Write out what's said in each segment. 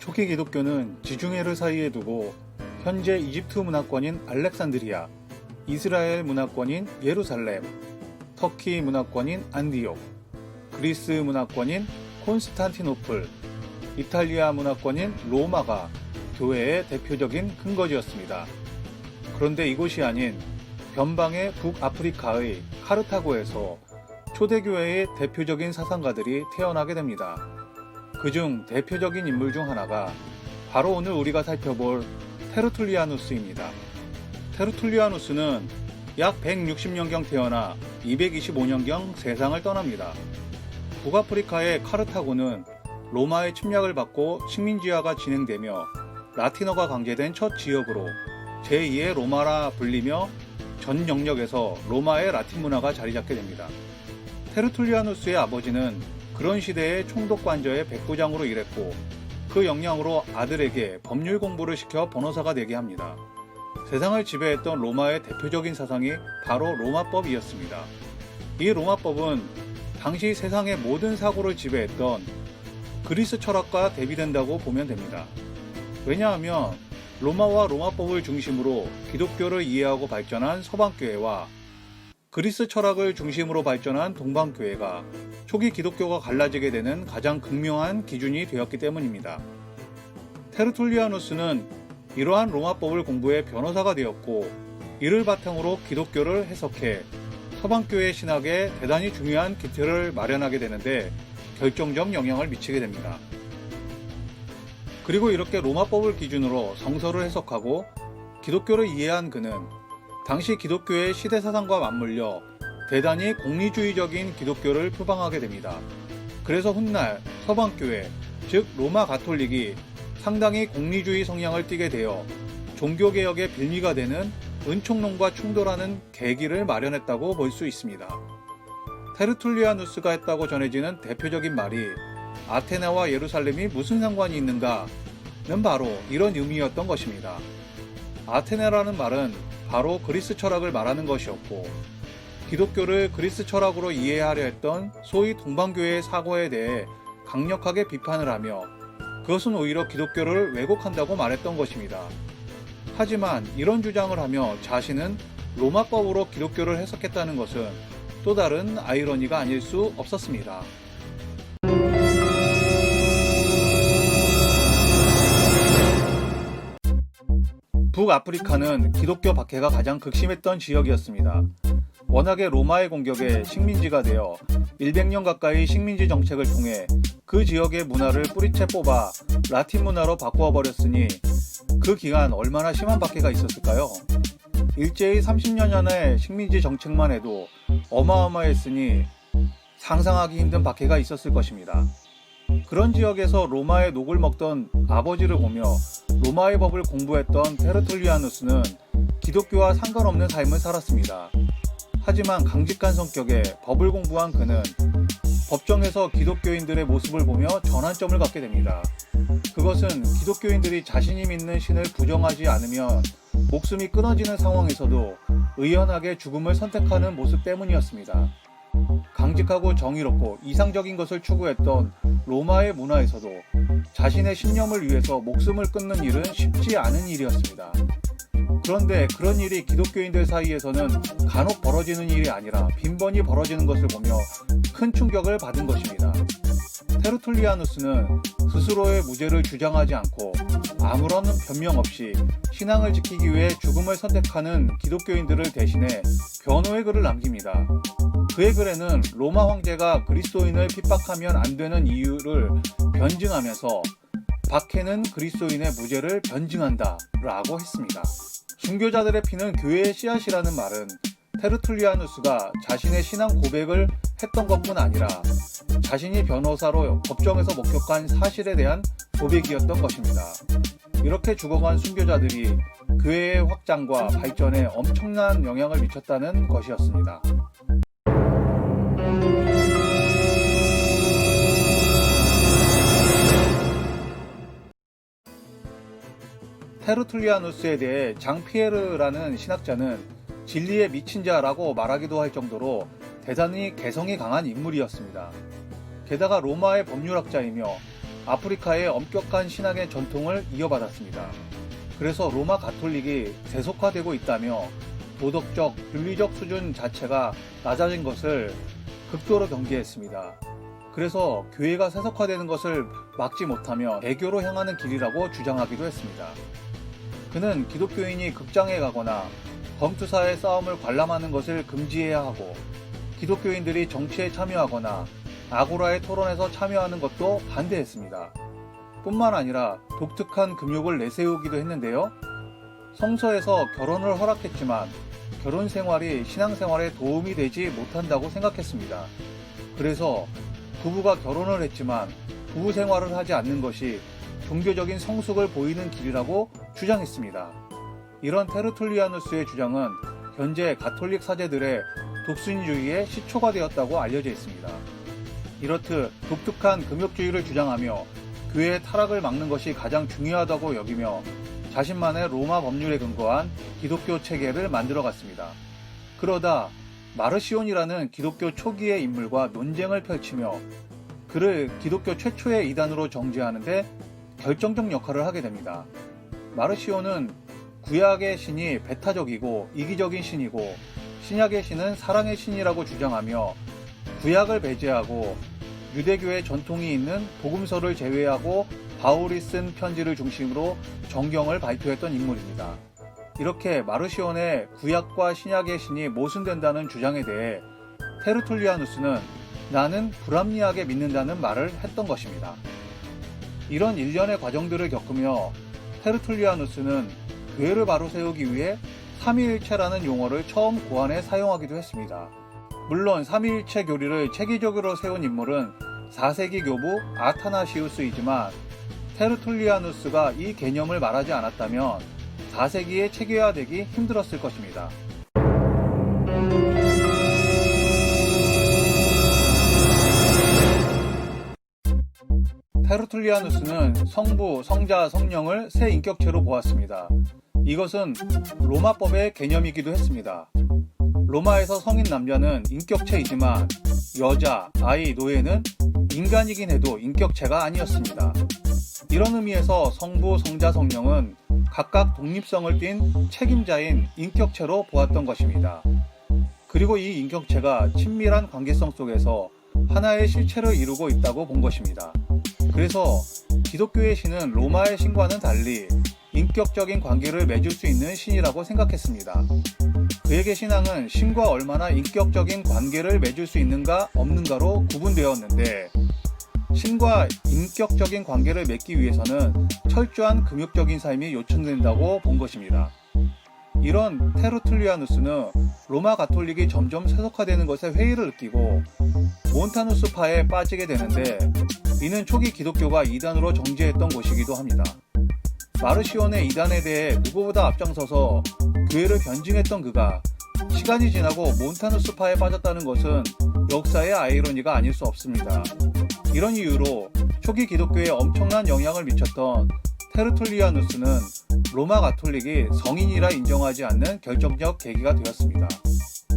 초기 기독교는 지중해를 사이에 두고 현재 이집트 문화권인 알렉산드리아, 이스라엘 문화권인 예루살렘, 터키 문화권인 안디옥, 그리스 문화권인 콘스탄티노플, 이탈리아 문화권인 로마가 교회의 대표적인 근거지였습니다. 그런데 이곳이 아닌 변방의 북아프리카의 카르타고에서 초대교회의 대표적인 사상가들이 태어나게 됩니다. 그중 대표적인 인물 중 하나가 바로 오늘 우리가 살펴볼 테르툴리아누스입니다. 테르툴리아누스는 약 160년경 태어나 225년경 세상을 떠납니다. 북아프리카의 카르타고는 로마의 침략을 받고 식민지화가 진행되며 라틴어가 강제된 첫 지역으로 제2의 로마라 불리며 전 영역에서 로마의 라틴 문화가 자리잡게 됩니다. 테르툴리아누스의 아버지는 그런 시대의 총독관저의 백부장으로 일했고 그 역량으로 아들에게 법률 공부를 시켜 변호사가 되게 합니다. 세상을 지배했던 로마의 대표적인 사상이 바로 로마법이었습니다. 이 로마법은 당시 세상의 모든 사고를 지배했던 그리스 철학과 대비된다고 보면 됩니다. 왜냐하면 로마와 로마법을 중심으로 기독교를 이해하고 발전한 서방교회와 그리스 철학을 중심으로 발전한 동방교회가 초기 기독교가 갈라지게 되는 가장 극명한 기준이 되었기 때문입니다. 테르툴리아누스는 이러한 로마법을 공부해 변호사가 되었고 이를 바탕으로 기독교를 해석해 서방교회 신학에 대단히 중요한 기틀을 마련하게 되는데 결정적 영향을 미치게 됩니다. 그리고 이렇게 로마법을 기준으로 성서를 해석하고 기독교를 이해한 그는 당시 기독교의 시대사상과 맞물려 대단히 공리주의적인 기독교를 표방하게 됩니다. 그래서 훗날 서방교회, 즉 로마 가톨릭이 상당히 공리주의 성향을 띠게 되어 종교개혁의 빌미가 되는 은총론과 충돌하는 계기를 마련했다고 볼 수 있습니다. 테르툴리아누스가 했다고 전해지는 대표적인 말이 아테네와 예루살렘이 무슨 상관이 있는가는 바로 이런 의미였던 것입니다. 아테네라는 말은 바로 그리스 철학을 말하는 것이었고 기독교를 그리스 철학으로 이해하려 했던 소위 동방교회의 사고에 대해 강력하게 비판을 하며 그것은 오히려 기독교를 왜곡한다고 말했던 것입니다. 하지만 이런 주장을 하며 자신은 로마법으로 기독교를 해석했다는 것은 또 다른 아이러니가 아닐 수 없었습니다. 북아프리카는 기독교 박해가 가장 극심했던 지역이었습니다. 워낙에 로마의 공격에 식민지가 되어 100년 가까이 식민지 정책을 통해 그 지역의 문화를 뿌리채 뽑아 라틴 문화로 바꾸어 버렸으니 그 기간 얼마나 심한 박해가 있었을까요? 일제히 30년간의 식민지 정책만 해도 어마어마했으니 상상하기 힘든 박해가 있었을 것입니다. 그런 지역에서 로마의 녹을 먹던 아버지를 보며 로마의 법을 공부했던 테르툴리아누스는 기독교와 상관없는 삶을 살았습니다. 하지만 강직한 성격에 법을 공부한 그는 법정에서 기독교인들의 모습을 보며 전환점을 갖게 됩니다. 그것은 기독교인들이 자신이 믿는 신을 부정하지 않으면 목숨이 끊어지는 상황에서도 의연하게 죽음을 선택하는 모습 때문이었습니다. 강직하고 정의롭고 이상적인 것을 추구했던 로마의 문화에서도 자신의 신념을 위해서 목숨을 끊는 일은 쉽지 않은 일이었습니다. 그런데 그런 일이 기독교인들 사이에서는 간혹 벌어지는 일이 아니라 빈번히 벌어지는 것을 보며 큰 충격을 받은 것입니다. 테르툴리아누스는 스스로의 무죄를 주장하지 않고 아무런 변명 없이 신앙을 지키기 위해 죽음을 선택하는 기독교인들을 대신해 변호의 글을 남깁니다. 그의 글에는 로마 황제가 그리스도인을 핍박하면 안 되는 이유를 변증하면서 박해는 그리스도인의 무죄를 변증한다 라고 했습니다. 순교자들의 피는 교회의 씨앗이라는 말은 테르툴리아누스가 자신의 신앙 고백을 했던 것뿐 아니라 자신이 변호사로 법정에서 목격한 사실에 대한 고백이었던 것입니다. 이렇게 죽어간 순교자들이 교회의 확장과 발전에 엄청난 영향을 미쳤다는 것이었습니다. 테르툴리아누스에 대해 장피에르라는 신학자는 진리에 미친 자라고 말하기도 할 정도로 대단히 개성이 강한 인물이었습니다. 게다가 로마의 법률학자이며 아프리카의 엄격한 신앙의 전통을 이어받았습니다. 그래서 로마 가톨릭이 세속화되고 있다며 도덕적, 윤리적 수준 자체가 낮아진 것을 극도로 경계했습니다. 그래서 교회가 세속화되는 것을 막지 못하며 개교로 향하는 길이라고 주장하기도 했습니다. 그는 기독교인이 극장에 가거나 검투사의 싸움을 관람하는 것을 금지해야 하고, 기독교인들이 정치에 참여하거나 아고라의 토론에서 참여하는 것도 반대했습니다. 뿐만 아니라 독특한 금욕을 내세우기도 했는데요. 성서에서 결혼을 허락했지만 결혼 생활이 신앙생활에 도움이 되지 못한다고 생각했습니다. 그래서 부부가 결혼을 했지만 부부 생활을 하지 않는 것이 종교적인 성숙을 보이는 길이라고 주장했습니다. 이런 테르툴리아누스의 주장은 현재 가톨릭 사제들의 독신주의의 시초가 되었다고 알려져 있습니다. 이렇듯 독특한 금욕주의를 주장하며 교회의 타락을 막는 것이 가장 중요하다고 여기며 자신만의 로마 법률에 근거한 기독교 체계를 만들어갔습니다. 그러다 마르시온이라는 기독교 초기의 인물과 논쟁을 펼치며 그를 기독교 최초의 이단으로 정죄하는데 결정적 역할을 하게 됩니다. 마르시온은 구약의 신이 배타적이고 이기적인 신이고 신약의 신은 사랑의 신이라고 주장하며 구약을 배제하고 유대교의 전통이 있는 복음서를 제외하고 바울이 쓴 편지를 중심으로 정경을 발표했던 인물입니다. 이렇게 마르시온의 구약과 신약의 신이 모순된다는 주장에 대해 테르툴리아누스는 나는 불합리하게 믿는다는 말을 했던 것입니다. 이런 일련의 과정들을 겪으며 테르툴리아누스는 교회를 바로 세우기 위해 삼위일체라는 용어를 처음 고안해 사용하기도 했습니다. 물론 삼위일체 교리를 체계적으로 세운 인물은 4세기 교부 아타나시우스이지만 테르툴리아누스가 이 개념을 말하지 않았다면 4세기에 체계화되기 힘들었을 것입니다. 테르툴리아누스는 성부, 성자, 성령을 세 인격체로 보았습니다. 이것은 로마법의 개념이기도 했습니다. 로마에서 성인 남자는 인격체이지만 여자, 아이, 노예는 인간이긴 해도 인격체가 아니었습니다. 이런 의미에서 성부, 성자, 성령은 각각 독립성을 띤 책임자인 인격체로 보았던 것입니다. 그리고 이 인격체가 친밀한 관계성 속에서 하나의 실체를 이루고 있다고 본 것입니다. 그래서 기독교의 신은 로마의 신과는 달리 인격적인 관계를 맺을 수 있는 신이라고 생각했습니다. 그에게 신앙은 신과 얼마나 인격적인 관계를 맺을 수 있는가 없는가로 구분되었는데, 신과 인격적인 관계를 맺기 위해서는 철저한 금욕적인 삶이 요청된다고 본 것입니다. 이런 테르툴리아누스는 로마 가톨릭이 점점 세속화되는 것에 회의를 느끼고 몬타누스파에 빠지게 되는데, 이는 초기 기독교가 이단으로 정죄했던 곳이기도 합니다. 마르시온의 이단에 대해 누구보다 앞장서서 교회를 변증했던 그가 시간이 지나고 몬타누스파에 빠졌다는 것은 역사의 아이러니가 아닐 수 없습니다. 이런 이유로 초기 기독교에 엄청난 영향을 미쳤던 테르툴리아누스는 로마 가톨릭이 성인이라 인정하지 않는 결정적 계기가 되었습니다.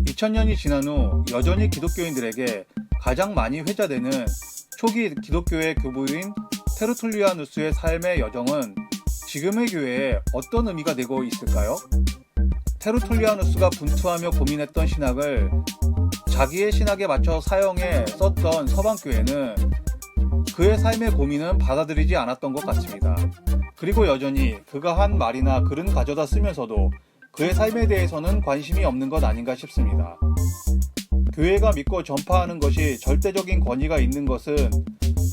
2000년이 지난 후 여전히 기독교인들에게 가장 많이 회자되는 초기 기독교의 교부인 테르툴리아누스의 삶의 여정은 지금의 교회에 어떤 의미가 되고 있을까요? 테르툴리아누스가 분투하며 고민했던 신학을 자기의 신학에 맞춰 사용해 썼던 서방교회는 그의 삶의 고민은 받아들이지 않았던 것 같습니다. 그리고 여전히 그가 한 말이나 글은 가져다 쓰면서도 그의 삶에 대해서는 관심이 없는 것 아닌가 싶습니다. 교회가 믿고 전파하는 것이 절대적인 권위가 있는 것은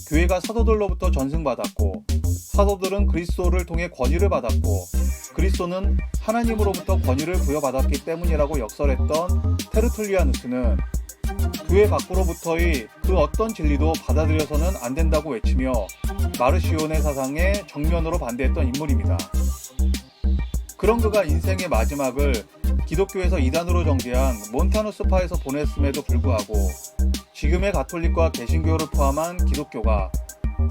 교회가 사도들로부터 전승받았고, 사도들은 그리스도를 통해 권위를 받았고, 그리스도는 하나님으로부터 권위를 부여받았기 때문이라고 역설했던 테르툴리아누스는 교회 밖으로부터의 그 어떤 진리도 받아들여서는 안 된다고 외치며 마르시온의 사상에 정면으로 반대했던 인물입니다. 그런 그가 인생의 마지막을 기독교에서 이단으로 정죄한 몬타누스파에서 보냈음에도 불구하고 지금의 가톨릭과 개신교를 포함한 기독교가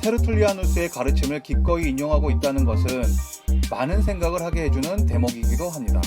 테르툴리아누스의 가르침을 기꺼이 인용하고 있다는 것은 많은 생각을 하게 해주는 대목이기도 합니다.